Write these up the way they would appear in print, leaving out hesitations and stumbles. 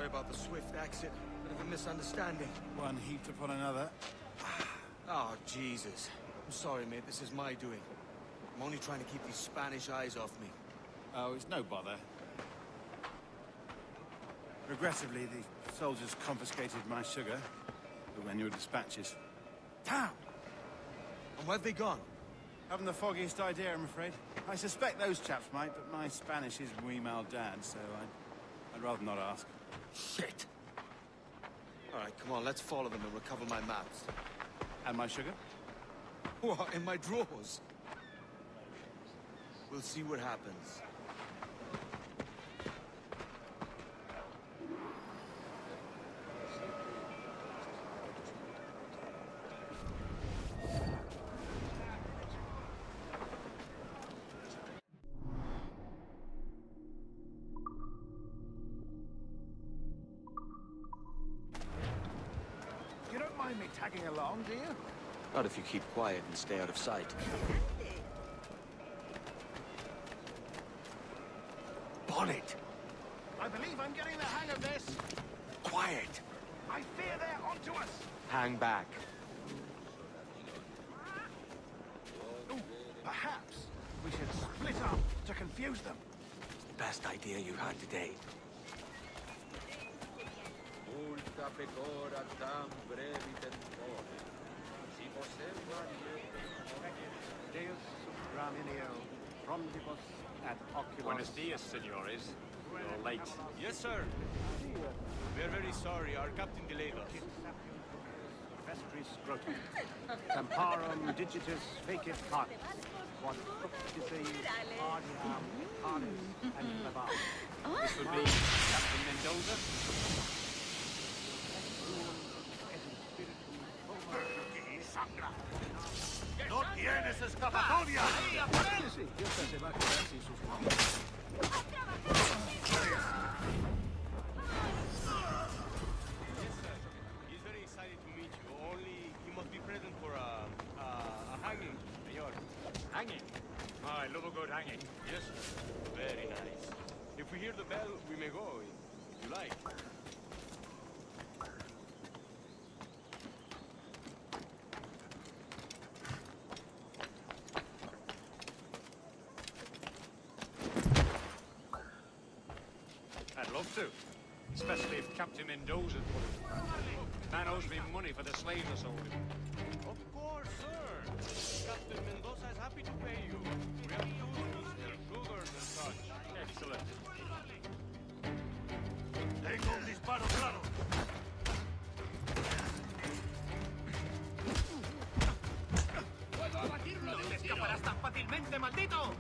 Sorry about the swift exit. Bit of a misunderstanding. One heaped upon another. Oh, Jesus. I'm sorry, mate. This is my doing. I'm only trying to keep these Spanish eyes off me. Oh, it's no bother. Regrettably, the soldiers confiscated my sugar, the annual dispatches. Damn! And where've they gone? Haven't the foggiest idea, I'm afraid. I suspect those chaps might, but my Spanish is muy mal dad, so I'd rather not ask. Shit! Alright, come on, let's follow them and recover my maps. And my sugar? What, in my drawers? We'll see what happens. You don't mind me tagging along, do you? Not if you keep quiet and stay out of sight. Bonnet! I believe I'm getting the hang of this. Quiet! I fear they're onto us. Hang back. Ooh, perhaps we should split up to confuse them. Best idea you had today. Multa pecora tam brevi tempore. Si posserva Deus Graminio, frondibus ad oculos. Buenos dias, senores. You're late. Yes, sir. We're very sorry. Our captain delayed us. Vestris scrotum. Tamparum digitus fecit part. Quod fructisi ardiam panis and levar. This would be Captain Mendoza. ¡No tienes escapatoria! Sí, Dios se va a quedar sin sus manos. He's very excited to meet you. Only he must be present for a hanging, señor. Hanging. Oh, I love a good hanging. Yes, sir. Very nice. If we hear the bell, we may go, if you like. I'd love to. Especially if Captain Mendoza put it. Man owes me money for the slaves I sold him. Of course, sir. Captain Mendoza is happy to pay you. We have tools, sugars and such. Excellent. Tengo un disparo claro. ¡No te escaparás tan fácilmente, maldito!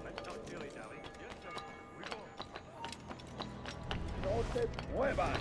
Let's not dilly-dally. Yes, sir. We go. No te muevas.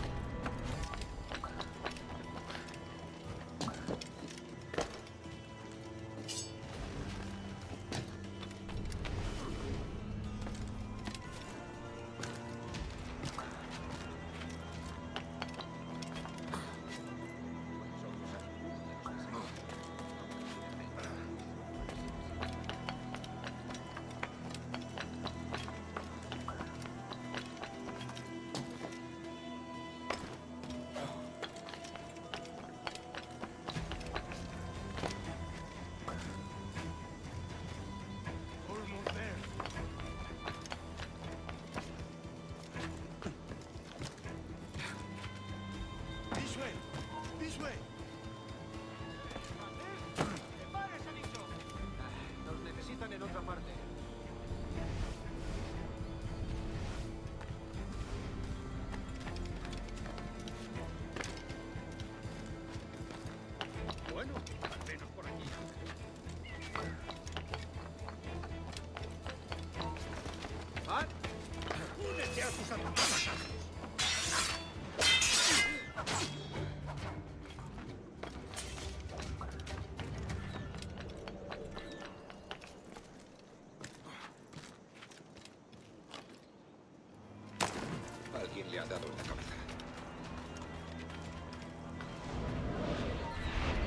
dado en la cabeza.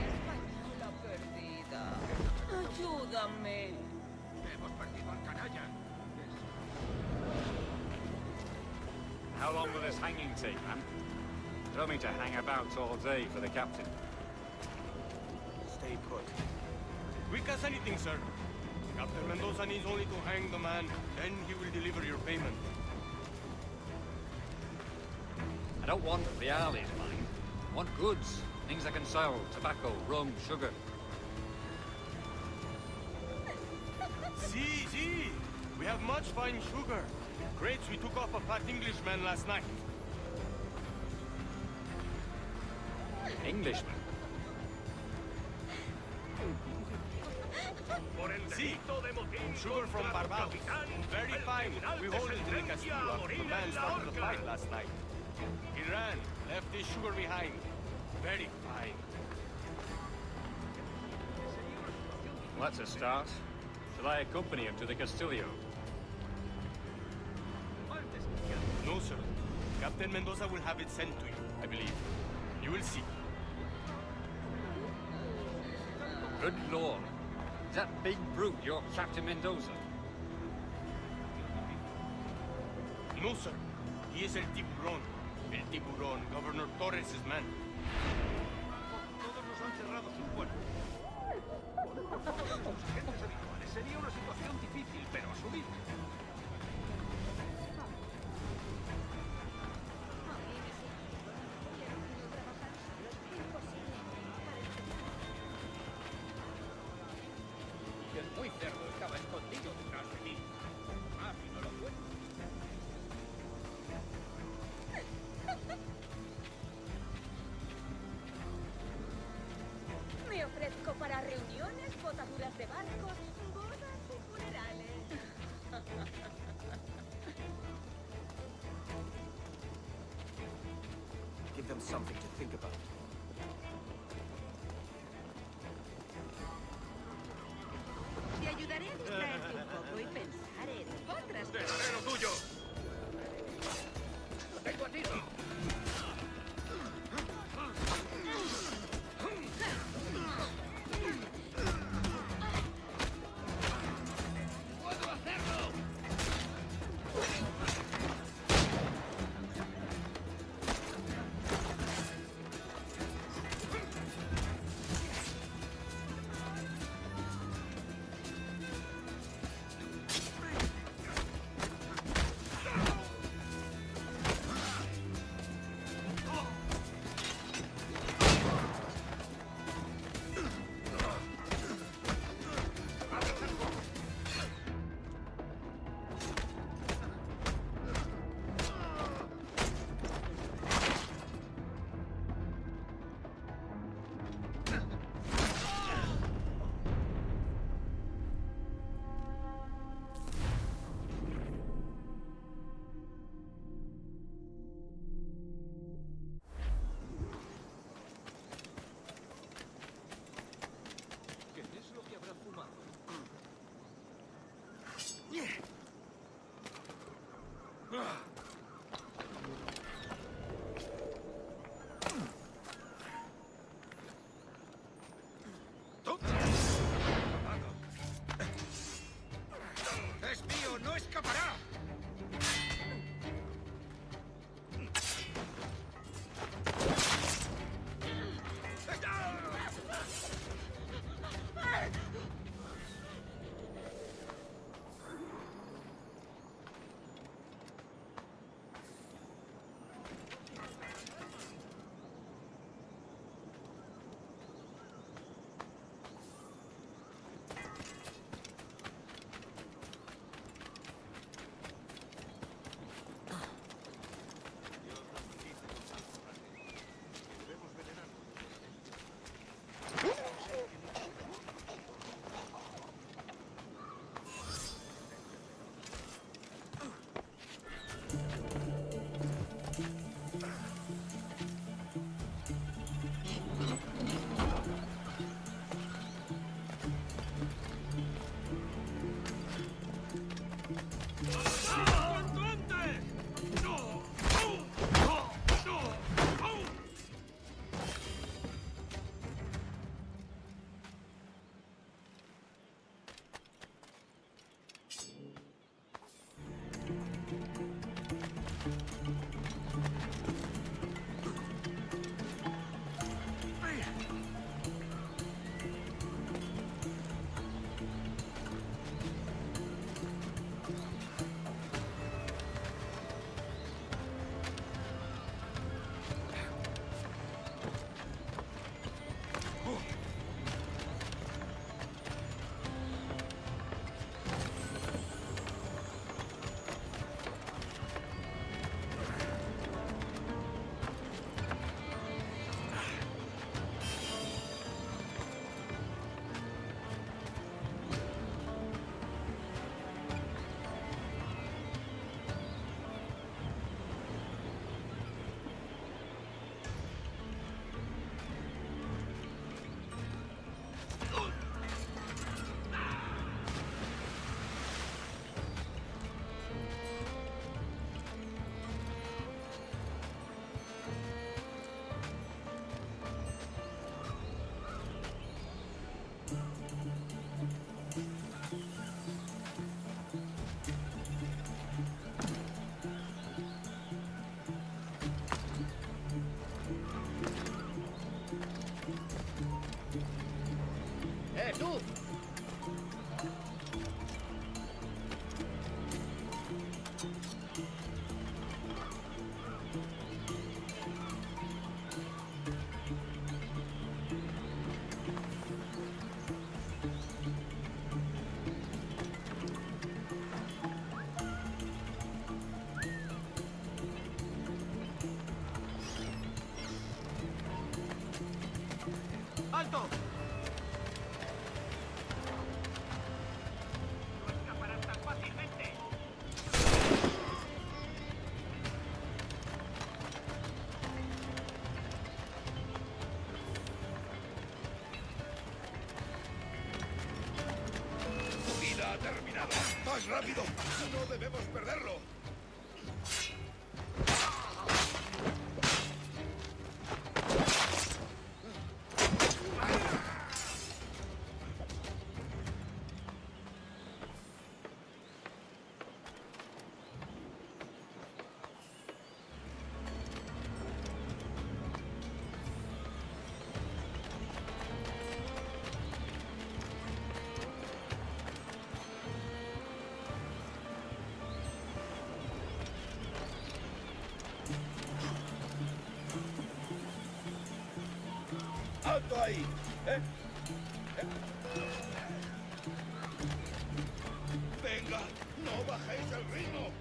Española perdida. Ayúdame. Hemos perdido al canalla. How long will this hanging take, man? Don't mean to hang about all day for the captain. Stay put. Quick as anything, sir. Captain Mendoza needs only to hang the man, then he will deliver your payment. I don't want reales, mine. I want goods. Things I can sell. Tobacco, rum, sugar. See. We have much fine sugar. Crates we took off a fat Englishman last night. Englishman? Por el delito de motín Sugar from contra el Barbados. capitán, Very el fine. tribunal We te hold it in the sentencia castillo a after the morir man en la started the horca. fight last night. He ran, left his sugar behind. Very fine. Well, that's a start. Shall I accompany him to the Castillo? No, sir. Captain Mendoza will have it sent to you, I believe. You will see. Good lord. Is that big brute your Captain Mendoza? No, sir. He is el tiburón. El tiburón, Governor Torres' man. Todos nos han cerrado sus puertas. Con sus agentes habituales sería una situación difícil, pero asumible. Y el muy cerdo estaba escondido detrás de mí. Ah, si no lo fue. Me ofrezco para reuniones, botaduras de barcos, bodas y funerales. Give them something to think about. Te ayudaré a distraerte un poco y pensar en otras ¡Te cosas. daré lo tuyo! ¡Lo tengo a tiro! ¡Puedo hacerlo! ¡Alto! No escaparás tan fácilmente. ¡Su vida ha terminado! ¡Más rápido! ¡No debemos perderlo! ¡Alto ahí! ¡Venga! ¡No bajéis el ritmo!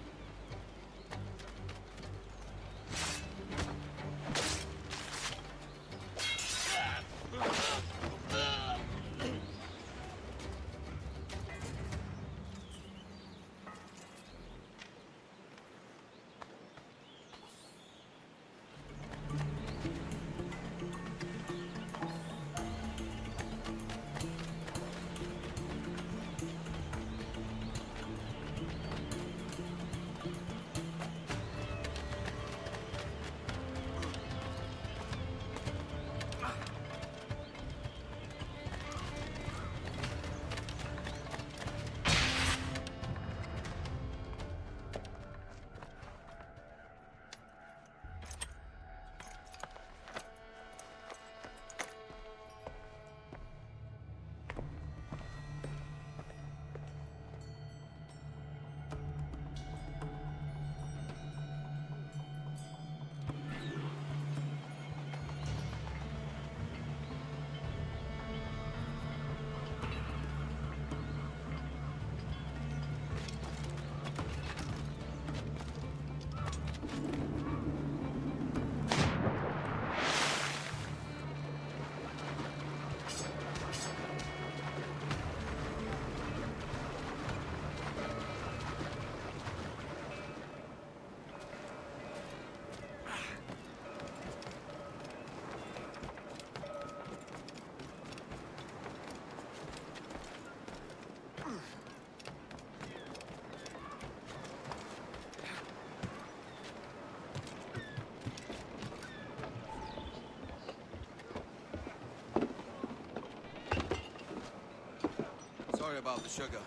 Sorry about the sugar.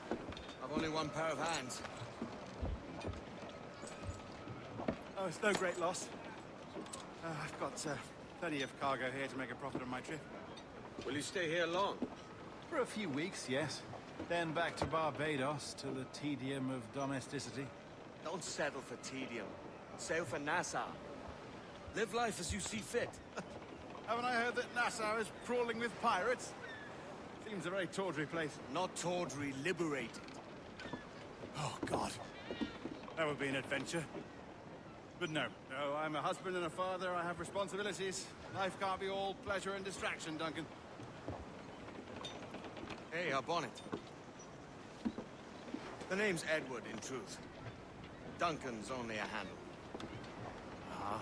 I've only one pair of hands. Oh, it's no great loss. I've got plenty of cargo here to make a profit on my trip. Will you stay here long? For a few weeks, yes. Then back to Barbados to the tedium of domesticity. Don't settle for tedium. Sail for Nassau. Live life as you see fit. Haven't I heard that Nassau is crawling with pirates? Seems a very tawdry place. Not tawdry, liberated. Oh, God. That would be an adventure. But no, I'm a husband and a father. I have responsibilities. Life can't be all pleasure and distraction, Duncan. Hey, Bonnet. The name's Edward, in truth. Duncan's only a handle. Ah.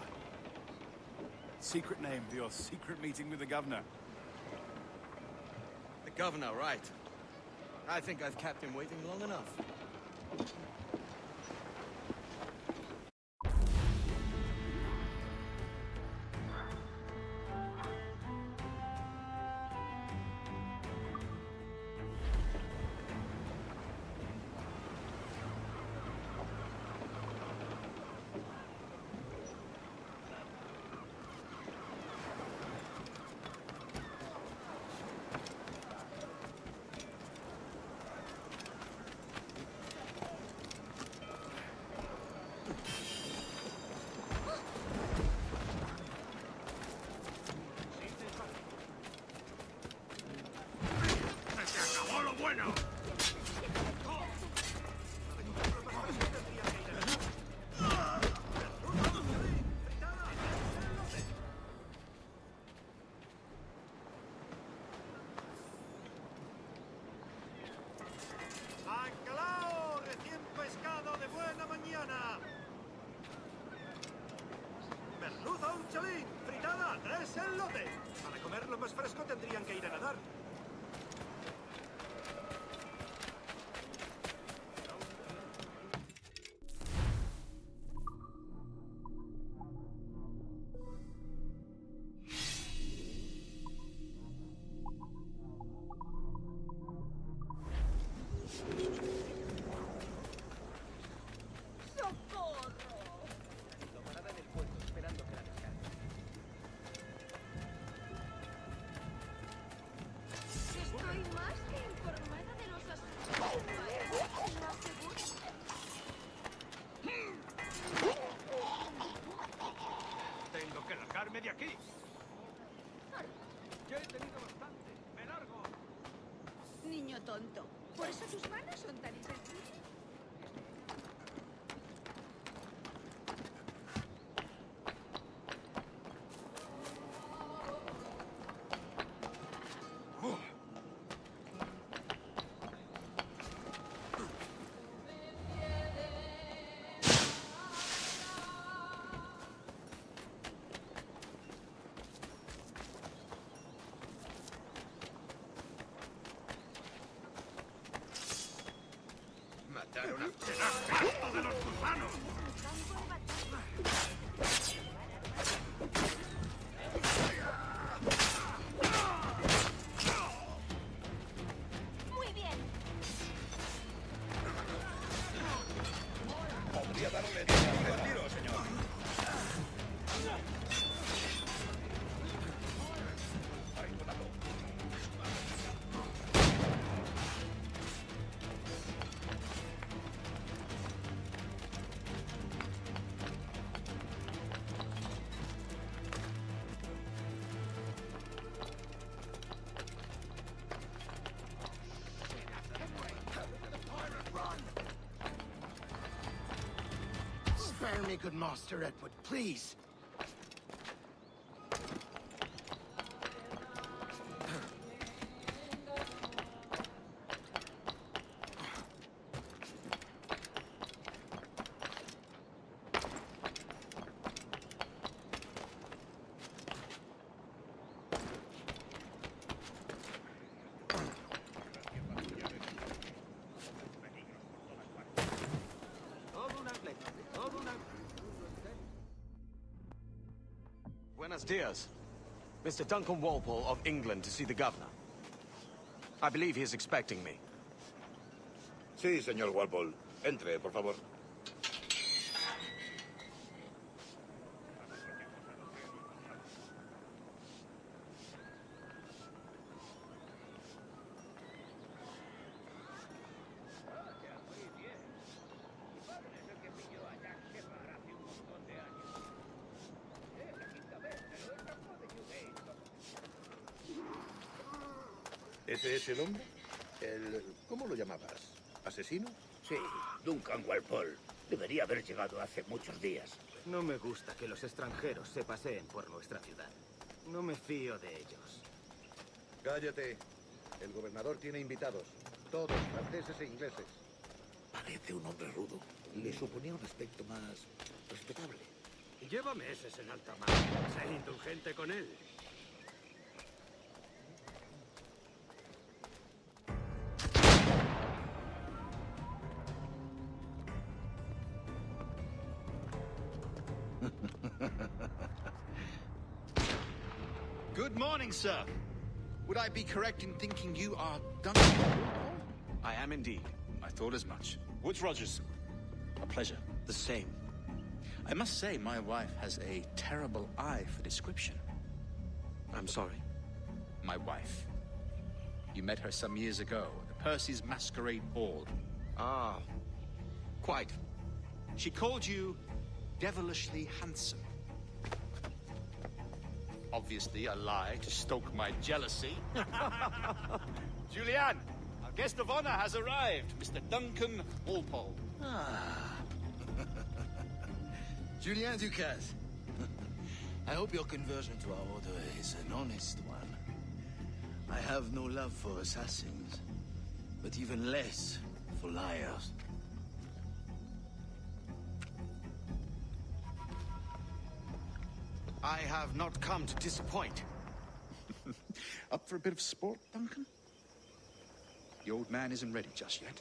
Secret name for your secret meeting with the governor. The governor, right. I think I've kept him waiting long enough. cogerlo más fresco tendrían que ir a nadar. Parada en el puerto, esperando que la descargue. Estoy más que informada de los asuntos del país. Lo aseguro. Tengo que largarme de aquí. Ya he tenido bastante. ¡Me largo! Niño tonto. ¿Por eso tus manos son tan insensibles? Mataron al tenaz de los gusanos. Muy bien. Podría darle tiro, señor. Spare me, good Master Edward, please. Buenos dias. Mr. Duncan Walpole of England to see the governor. I believe he is expecting me. Sí, señor Walpole. Entre, por favor. ¿Ese es el hombre? ¿Cómo lo llamabas? ¿Asesino? Sí, Duncan Walpole. Debería haber llegado hace muchos días. No me gusta que los extranjeros se paseen por nuestra ciudad. No me fío de ellos. Cállate. El gobernador tiene invitados. Todos franceses e ingleses. Parece un hombre rudo. Le suponía un aspecto más respetable. Lleva meses en alta mar. Sé indulgente con él. Good morning, sir. Would I be correct in thinking you are Duncan? I am indeed. I thought as much. Woods Rogers. A pleasure. The same. I must say, my wife has a terrible eye for description. I'm sorry. My wife. You met her some years ago at the Percy's Masquerade Ball. Ah, quite. She called you devilishly handsome. Obviously a lie to stoke my jealousy. Julianne, our guest of honor has arrived, Mr. Duncan Walpole. Julien Ducasse. I hope your conversion to our order is an honest one. I have no love for assassins, but even less for liars. I have not come to disappoint. Up for a bit of sport, Duncan? The old man isn't ready just yet.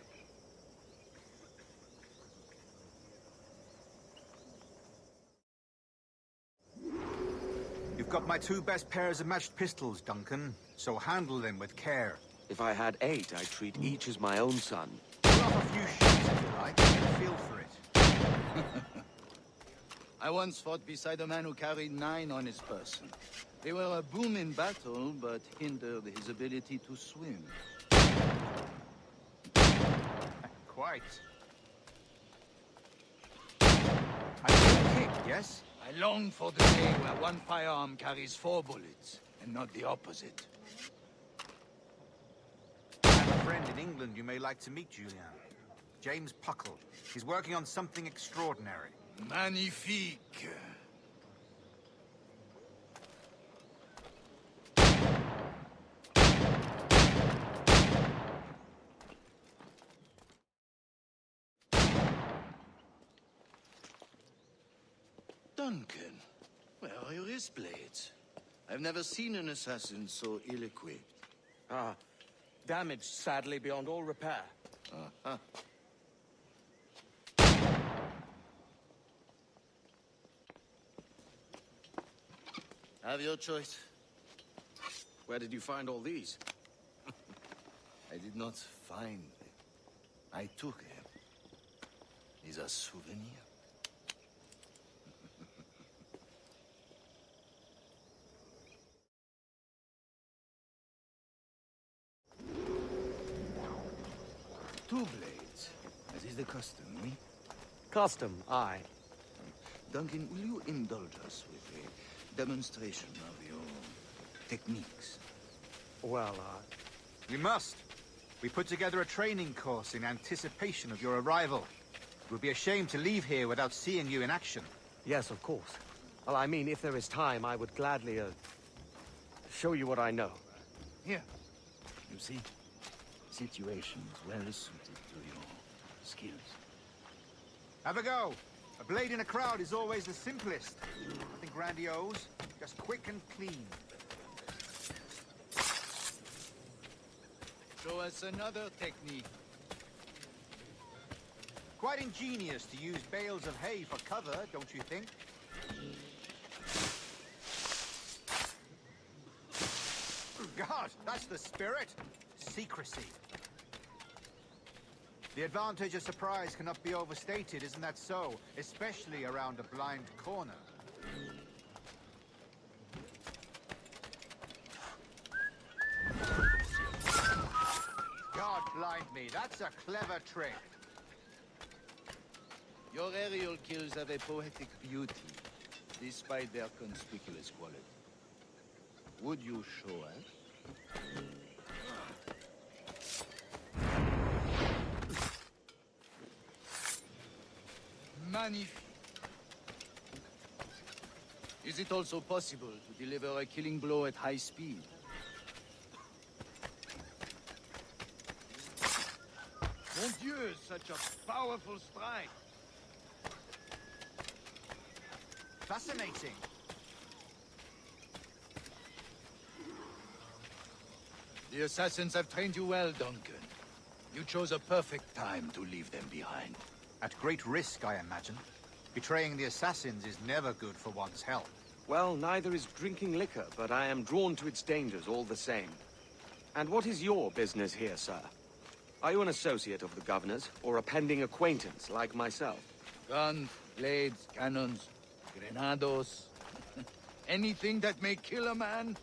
You've got my 2 best pairs of matched pistols, Duncan, so handle them with care. If I had 8, I'd treat each as my own son. Pull off a few shots if you like, and get a feel for it. I once fought beside a man who carried 9 on his person. They were a boom in battle, but hindered his ability to swim. Quite. I can kick, yes? I long for the day where one firearm carries 4 bullets, and not the opposite. I have a friend in England you may like to meet, Julian. James Puckle. He's working on something extraordinary. Magnifique. Duncan, where are your wrist blades? I've never seen an assassin so ill-equipped. Ah, damaged sadly beyond all repair. Uh-huh. Have your choice. Where did you find all these? I did not find them. I took them. These are souvenirs. Two blades, as is the custom, oui? Custom, aye. Duncan, will you indulge us with a demonstration of your techniques? Well, We must. We put together a training course in anticipation of your arrival. It would be a shame to leave here without seeing you in action. yes, of course. Well, I mean, if there is time, I would gladly, show you what I know. Here. You see? Situations well suited to your skills. Have a go. A blade in a crowd is always the simplest. Nothing grandiose, just quick and clean. Show us another technique. Quite ingenious to use bales of hay for cover, don't you think? God, that's the spirit. Secrecy. The advantage of surprise cannot be overstated, isn't that so? Especially around a blind corner. God blind me, that's a clever trick. Your aerial kills have a poetic beauty, despite their conspicuous quality. Would you show us? Magnifique. Is it also possible to deliver a killing blow at high speed? Mon Dieu, such a powerful strike. Fascinating. The assassins have trained you well, Duncan. You chose a perfect time to leave them behind. At great risk, I imagine. Betraying the assassins is never good for one's health. Well, neither is drinking liquor, but I am drawn to its dangers all the same. And what is your business here, sir? Are you an associate of the governor's, or a pending acquaintance like myself? Guns, blades, cannons, grenados. Anything that may kill a man,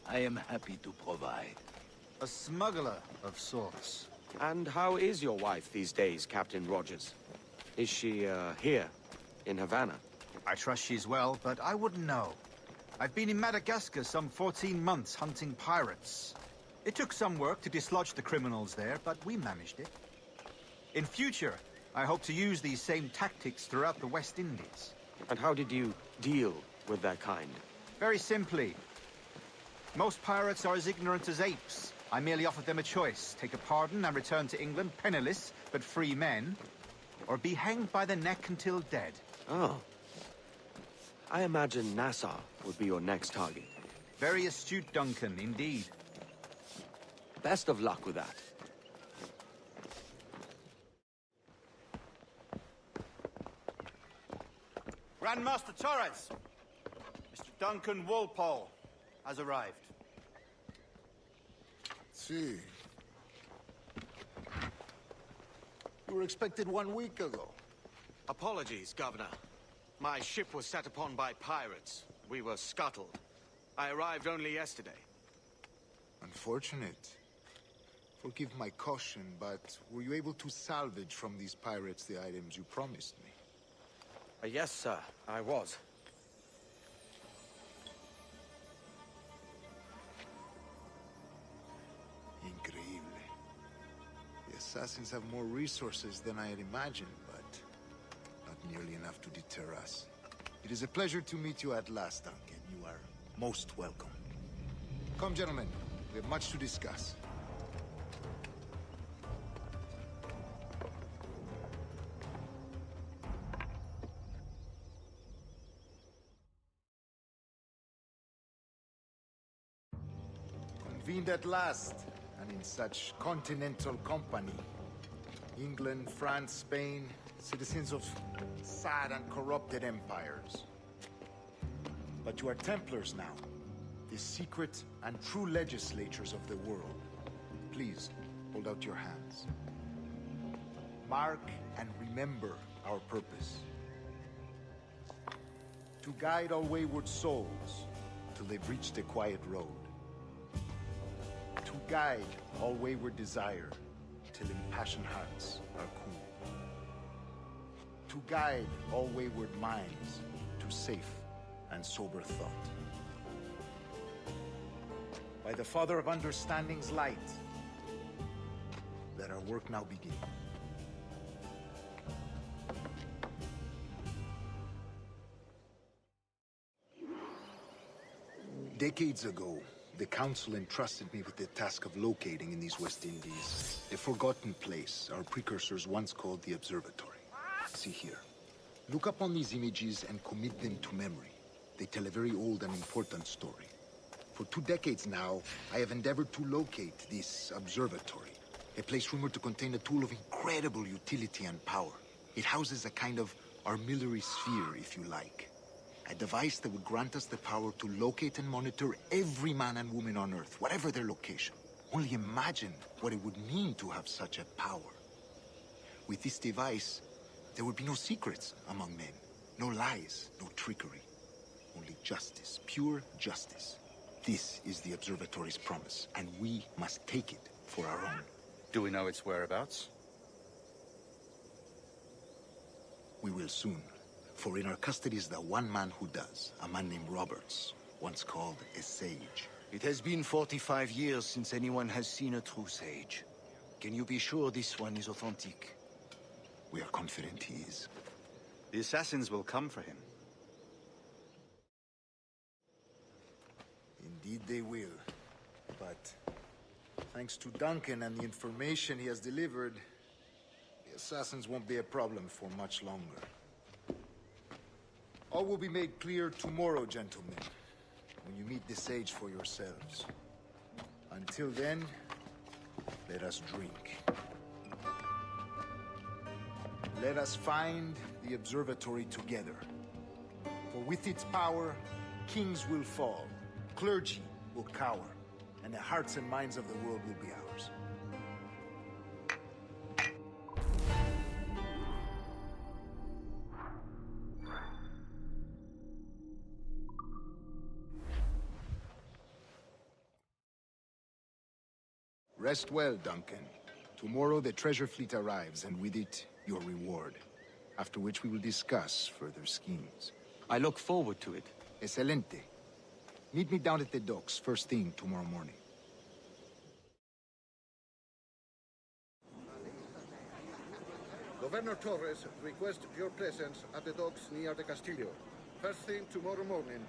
I am happy to provide. A smuggler of sorts. And how is your wife these days, Captain Rogers? Is she, here, in Havana? I trust she's well, but I wouldn't know. I've been in Madagascar some 14 months hunting pirates. It took some work to dislodge the criminals there, but we managed it. In future, I hope to use these same tactics throughout the West Indies. And how did you deal with their kind? Very simply. Most pirates are as ignorant as apes. I merely offered them a choice. Take a pardon and return to England penniless, but free men. Or be hanged by the neck until dead. Oh. I imagine Nassau would be your next target. Very astute, Duncan, indeed. Best of luck with that. Grandmaster Torres! Mr. Duncan Walpole has arrived. See. You were expected 1 week ago. Apologies, Governor. My ship was set upon by pirates. We were scuttled. I arrived only yesterday. Unfortunate. Forgive my caution, but were you able to salvage from these pirates the items you promised me? Yes, sir, I was. Increíble. The assassins have more resources than I had imagined, but not nearly enough to deter us. It is a pleasure to meet you at last, Duncan. You are most welcome. Come, gentlemen. We have much to discuss. Convened at last, and in such continental company. England, France, Spain, citizens of sad and corrupted empires. But you are Templars now, the secret and true legislators of the world. Please, hold out your hands. Mark and remember our purpose. To guide all wayward souls till they've reached a quiet road. To guide all wayward desire till impassioned hearts are cool. To guide all wayward minds to safe and sober thought. By the Father of Understanding's light, let our work now begin. Decades ago, the Council entrusted me with the task of locating in these West Indies a forgotten place our precursors once called the Observatory. See here. Look upon these images and commit them to memory. They tell a very old and important story. For 2 decades now, I have endeavored to locate this observatory, a place rumored to contain a tool of incredible utility and power. It houses a kind of armillary sphere, if you like. A device that would grant us the power to locate and monitor every man and woman on Earth, whatever their location. Only imagine what it would mean to have such a power. With this device, there would be no secrets among men, no lies, no trickery. Only justice, pure justice. This is the Observatory's promise, and we must take it for our own. Do we know its whereabouts? We will soon. For in our custody is the one man who does, a man named Roberts, once called a sage. It has been 45 years since anyone has seen a true sage. Can you be sure this one is authentic? We are confident he is. The assassins will come for him. Indeed they will. But thanks to Duncan and the information he has delivered, the assassins won't be a problem for much longer. All will be made clear tomorrow, gentlemen, when you meet the sage for yourselves. Until then, let us drink. Let us find the observatory together. For with its power, kings will fall, clergy will cower, and the hearts and minds of the world will be ours. Rest well, Duncan. Tomorrow the treasure fleet arrives, and with it, your reward. After which we will discuss further schemes. I look forward to it. Excelente. Meet me down at the docks first thing tomorrow morning. Governor Torres requests your presence at the docks near the Castillo. First thing tomorrow morning.